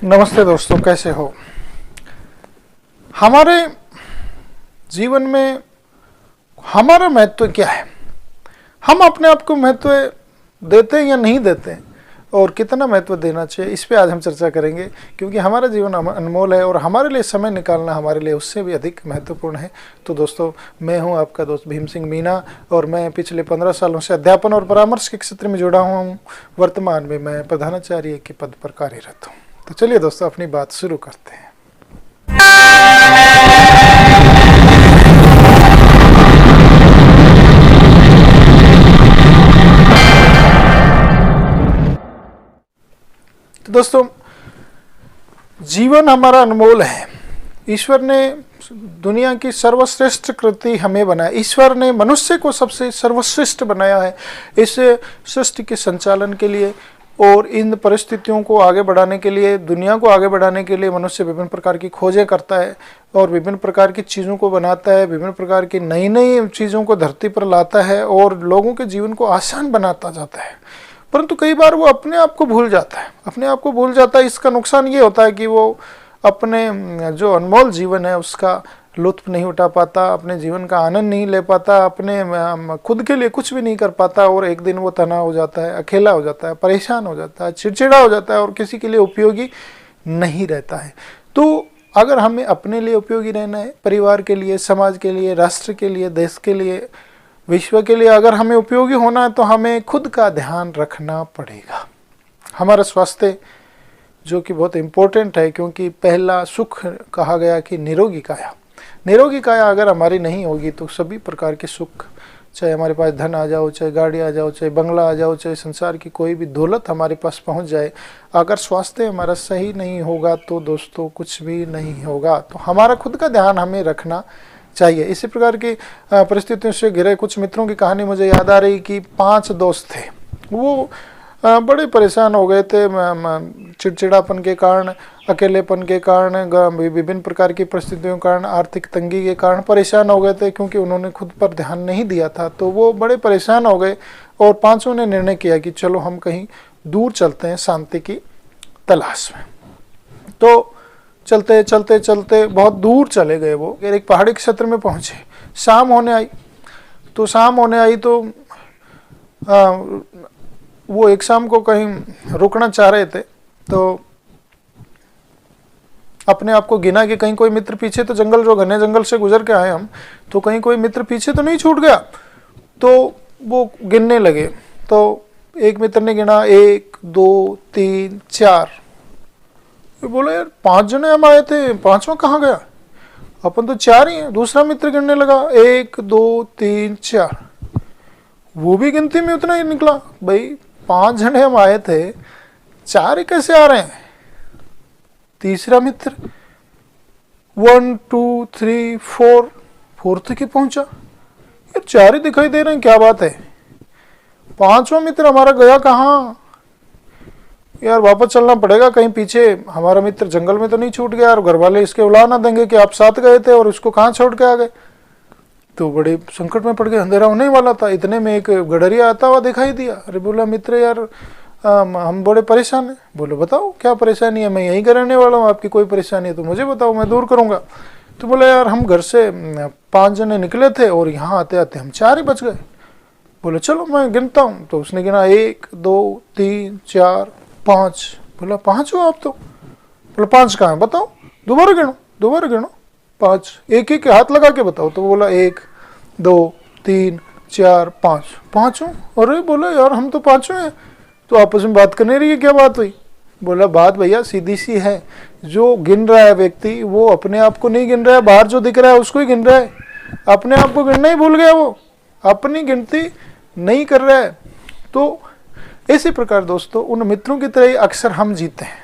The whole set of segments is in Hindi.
नमस्ते दोस्तों, कैसे हो। हमारे जीवन में हमारा महत्व क्या है, हम अपने आप को महत्व देते हैं या नहीं देते हैं, और कितना महत्व देना चाहिए, इस पे आज हम चर्चा करेंगे। क्योंकि हमारा जीवन अनमोल है और हमारे लिए समय निकालना हमारे लिए उससे भी अधिक महत्वपूर्ण है। तो दोस्तों, मैं हूं आपका दोस्त भीम सिंह मीना और मैं पिछले 15 सालों से अध्यापन और परामर्श के क्षेत्र में जुड़ा हुआ हूं। वर्तमान में मैं प्रधानाचार्य के पद पर कार्यरत हूँ। तो चलिए दोस्तों, अपनी बात शुरू करते हैं। तो दोस्तों, जीवन हमारा अनमोल है। ईश्वर ने दुनिया की सर्वश्रेष्ठ कृति हमें बनाया। ईश्वर ने मनुष्य को सबसे सर्वश्रेष्ठ बनाया है इस सृष्टि के संचालन के लिए, और इन परिस्थितियों को आगे बढ़ाने के लिए, दुनिया को आगे बढ़ाने के लिए मनुष्य विभिन्न प्रकार की खोजें करता है और विभिन्न प्रकार की चीज़ों को बनाता है, विभिन्न प्रकार की नई नई चीज़ों को धरती पर लाता है और लोगों के जीवन को आसान बनाता जाता है। परंतु कई बार वो अपने आप को भूल जाता है, अपने आप को भूल जाता है। इसका नुकसान ये होता है कि वो अपने जो अनमोल जीवन है उसका लुत्फ नहीं उठा पाता, अपने जीवन का आनंद नहीं ले पाता, अपने खुद के लिए कुछ भी नहीं कर पाता, और एक दिन वो तनाव हो जाता है, अकेला हो जाता है, परेशान हो जाता है, चिड़चिड़ा हो जाता है और किसी के लिए उपयोगी नहीं रहता है। तो अगर हमें अपने लिए उपयोगी रहना है, परिवार के लिए, समाज के लिए, राष्ट्र के लिए, देश के लिए, विश्व के लिए अगर हमें उपयोगी होना है तो हमें खुद का ध्यान रखना पड़ेगा। हमारा स्वास्थ्य जो कि बहुत इम्पोर्टेंट है, क्योंकि पहला सुख कहा गया कि निरोगी काया। निरोगी काया अगर हमारी नहीं होगी तो सभी प्रकार के सुख, चाहे हमारे पास धन आ जाओ, चाहे गाड़ी आ जाओ, चाहे बंगला आ जाओ, चाहे संसार की कोई भी दौलत हमारे पास पहुंच जाए, अगर स्वास्थ्य हमारा सही नहीं होगा तो दोस्तों कुछ भी नहीं होगा। तो हमारा खुद का ध्यान हमें रखना चाहिए। इसी प्रकार की परिस्थितियों से घिरे कुछ मित्रों की कहानी मुझे याद आ रही कि 5 दोस्त थे। वो बड़े परेशान हो गए थे, चिड़चिड़ापन के कारण, अकेलेपन के कारण, विभिन्न प्रकार की परिस्थितियों के कारण, आर्थिक तंगी के कारण परेशान हो गए थे, क्योंकि उन्होंने खुद पर ध्यान नहीं दिया था। तो वो बड़े परेशान हो गए और 5 ने निर्णय किया कि चलो हम कहीं दूर चलते हैं शांति की तलाश में। तो चलते चलते चलते बहुत दूर चले गए। वो एक पहाड़ी क्षेत्र में पहुंचे। शाम होने आई तो वो एक शाम को कहीं रुकना चाह रहे थे। तो अपने आप को गिना कि कहीं कोई मित्र पीछे, तो जंगल, जो घने जंगल से गुजर के आए हम, तो कहीं कोई मित्र पीछे तो नहीं छूट गया। तो वो गिनने लगे। तो एक मित्र ने गिना 1 2 3 4। बोला यार 5 जने हम आए थे, 5वां कहाँ गया, अपन तो 4 ही हैं। दूसरा मित्र गिनने लगा 1 2 3 4, वो भी गिनती में उतना ही निकला। भाई 5 जने हम आए थे, 4 ही कैसे आ रहे हैं। तीसरा मित्र 1 2 3 4, 4 तक ही पहुंचा। यार 4 ही दिखाई दे रहे हैं, क्या बात है। 5वां मित्र हमारा गया कहाँ। यार वापस चलना पड़ेगा, कहीं पीछे हमारा मित्र जंगल में तो नहीं छूट गया और घर वाले इसके उला ना देंगे कि आप साथ गए थे और इसको कहाँ छोड़ के आ गए। तो बड़े संकट में पड़ गए, अंधेरा होने वाला था। इतने में एक गडरिया आता हुआ दिखाई दिया। अरे बोला मित्र यार हम बड़े परेशान हैं। बोले बताओ क्या परेशानी है, मैं यहीं का रहने वाला हूँ, आपकी कोई परेशानी है तो मुझे बताओ, मैं दूर करूँगा। तो बोला यार हम घर से 5 जने निकले थे और यहाँ आते आते हम 4 ही बच गए। बोले चलो मैं गिनता हूँ। तो उसने गिना 1 2 3 4 5। बोला 5 हो आप तो। बोला 5 कहाँ है बताओ, दोबारा गिनो 5, एक एक हाथ लगा के बताओ। तो बोला 1 2 3 4 5, 5 हो। अरे बोला यार हम तो 5 हैं। तो आपस में बात करने रही, क्या बात हुई। बोला बात भैया सीधी सी है, जो गिन रहा है व्यक्ति वो अपने आप को नहीं गिन रहा है, बाहर जो दिख रहा है उसको ही गिन रहा है। अपने आप को गिनना ही भूल गया, वो अपनी गिनती नहीं कर रहा है। तो इसी प्रकार दोस्तों, उन मित्रों की तरह ही अक्सर हम जीते हैं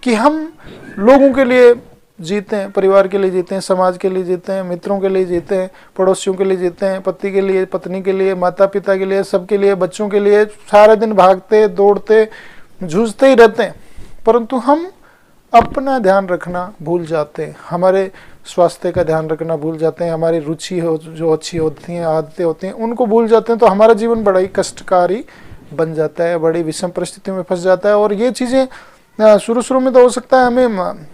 कि हम लोगों के लिए जीते हैं, परिवार के लिए जीते हैं, समाज के लिए जीते हैं, मित्रों के लिए जीते हैं, पड़ोसियों के लिए जीते हैं, पति के लिए, पत्नी के लिए, माता पिता के लिए, सबके लिए, बच्चों के लिए सारे दिन भागते दौड़ते जूझते ही रहते हैं। परंतु हम अपना ध्यान रखना भूल जाते हैं, हमारे स्वास्थ्य का ध्यान रखना भूल जाते हैं, हमारी रुचि हो जो अच्छी होती हैं, आदतें होती हैं, उनको भूल जाते हैं। तो हमारा जीवन बड़ा ही कष्टकारी बन जाता है, बड़ी विषम परिस्थितियों में फंस जाता है। और ये चीज़ें शुरू शुरू में तो हो सकता है हमें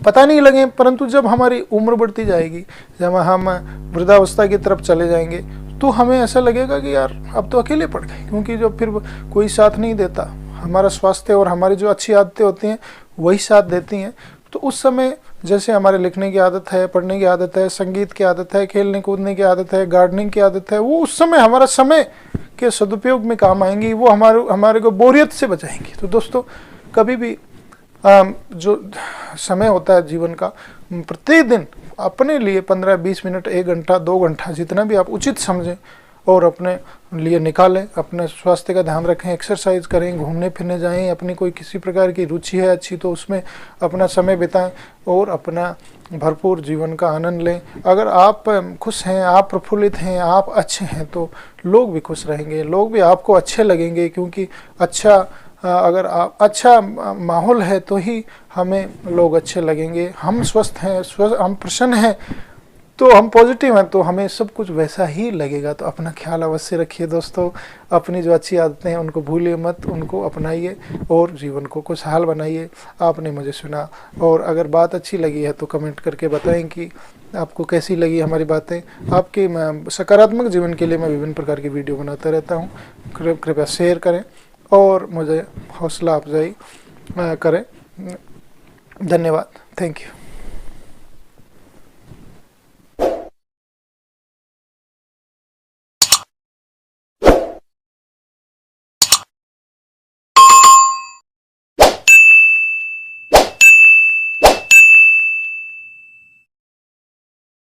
पता नहीं लगे, परंतु जब हमारी उम्र बढ़ती जाएगी, जब हम वृद्धावस्था की तरफ चले जाएंगे, तो हमें ऐसा लगेगा कि यार अब तो अकेले पड़ गए, क्योंकि जब फिर कोई साथ नहीं देता, हमारा स्वास्थ्य और हमारी जो अच्छी आदतें होती हैं वही साथ देती हैं। तो उस समय जैसे हमारे लिखने की आदत है, पढ़ने की आदत है, संगीत की आदत है, खेलने कूदने की आदत है, गार्डनिंग की आदत है, वो उस समय हमारा समय के सदुपयोग में काम आएंगी, वो हमारे को बोरियत से बचाएंगी। तो दोस्तों कभी भी जो समय होता है जीवन का, प्रतिदिन अपने लिए 15-20 मिनट, 1 घंटा, 2 घंटा, जितना भी आप उचित समझें और अपने लिए निकालें। अपने स्वास्थ्य का ध्यान रखें, एक्सरसाइज करें, घूमने फिरने जाएं, अपनी कोई किसी प्रकार की रुचि है अच्छी तो उसमें अपना समय बिताएं और अपना भरपूर जीवन का आनंद लें। अगर आप खुश हैं, आप प्रफुल्लित हैं, आप अच्छे हैं, तो लोग भी खुश रहेंगे, लोग भी आपको अच्छे लगेंगे, क्योंकि अगर आप अच्छा माहौल है तो ही हमें लोग अच्छे लगेंगे। हम स्वस्थ हैं, हम प्रसन्न हैं, तो हम पॉजिटिव हैं, तो हमें सब कुछ वैसा ही लगेगा। तो अपना ख्याल अवश्य रखिए दोस्तों, अपनी जो अच्छी आदतें हैं उनको भूलिए मत, उनको अपनाइए और जीवन को खुशहाल बनाइए। आपने मुझे सुना, और अगर बात अच्छी लगी है तो कमेंट करके बताएं कि आपको कैसी लगी हमारी बातें। आपके सकारात्मक जीवन के लिए मैं विभिन्न प्रकार की वीडियो बनाता रहता हूँ, कृपया शेयर करें और मुझे हौसला अफजाई करें। धन्यवाद, थैंक यू।